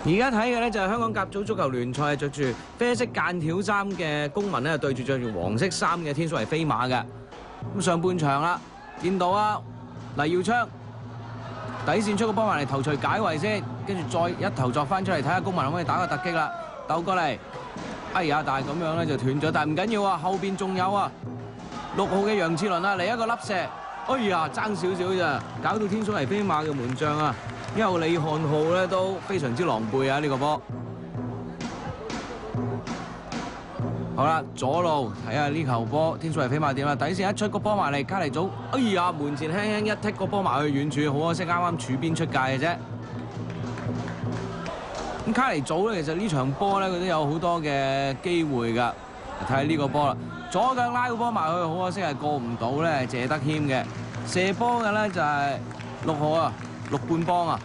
而家睇嘅咧就係香港甲組足球聯賽，着住啡色間條衫嘅公民咧對住着住黃色衫嘅天水圍飛馬嘅。咁上半場啦，見到啊黎耀昌底線出個波埋嚟頭槌解圍先，跟住再一頭作翻出嚟睇下公民可唔可以打個突擊啦，鬥過嚟。哎呀，但係咁樣咧就斷咗，但係唔緊要啊，後邊仲有啊6號嘅楊志倫啊嚟一個粒射，哎呀爭少少咋，搞到天水圍飛馬嘅門將啊！因為李漢浩咧都非常之狼狽啊！呢個波好啦，左路睇下呢球波，天水圍飛馬點啦？底線一出個波埋嚟，卡尼祖，哎呀門前輕輕一剔個波埋去遠處，好可惜啱啱柱邊出界嘅啫。咁卡尼祖咧，其實呢場波咧佢都有好多嘅機會㗎。睇下呢個波啦，左腳拉個波埋去，好可惜係過唔到咧，謝德謙嘅射波嘅咧就係6號啊。陸冠邦啊！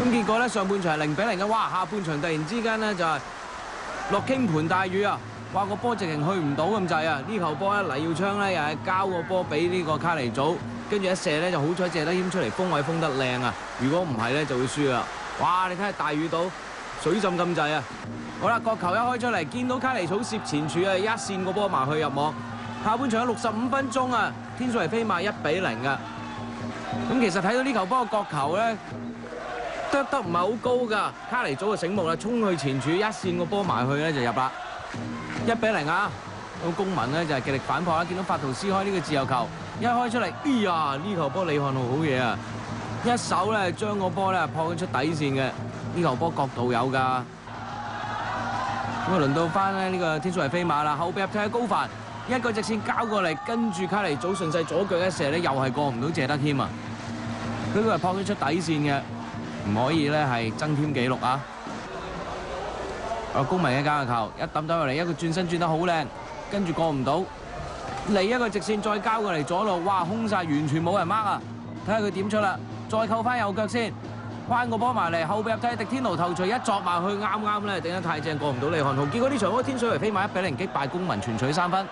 咁結果咧，上半場係0-0嘅，哇！下半場突然之間咧就係落傾盆大雨啊！哇！個波直情去唔到咁滯啊！呢球波咧黎耀昌咧又係交個波俾呢個卡尼祖，跟住一射咧就好彩謝德謙出嚟封位封得靚啊！如果唔係咧就會輸啦！哇！你睇下大雨到水浸咁滯啊！好啦，角球一開出嚟，見到卡尼祖攝前柱啊，一線個波埋去入網。下半場有65分鐘啊，天水圍飛馬1-0㗎。咁其實睇到呢球波個角球咧，得唔係好高㗎。卡尼祖就醒目啦，衝去前柱一線個波埋去咧就入啦。1-0啊！咁公民咧就係極力反撲啦，見到法圖斯開呢個自由球，一開出嚟，哎呀！呢球波李漢浩好嘢啊！一手咧將個波咧撲出底線嘅，呢球波角度有㗎。咁啊輪到翻咧呢個天水圍飛馬啦，後備入替嘅高凡。一個直線交過嚟，跟住卡尼祖順勢左腳一射咧，又係過唔到謝德謙啊！佢係撲咗出底線嘅，唔可以咧係增添紀錄啊！公民嘅交球一抌落嚟，一個轉身轉得好靚，跟住過唔到，嚟一個直線再交過嚟左路，哇空曬完全冇人 mark 啊！睇下佢點出啦，再扣翻右腳先，翻個波埋嚟，後備入替迪天奴頭槌一作埋去，啱咧頂得太正，過唔到李漢浩。結果呢場波天水圍飛馬1-0擊敗公民，全取3分。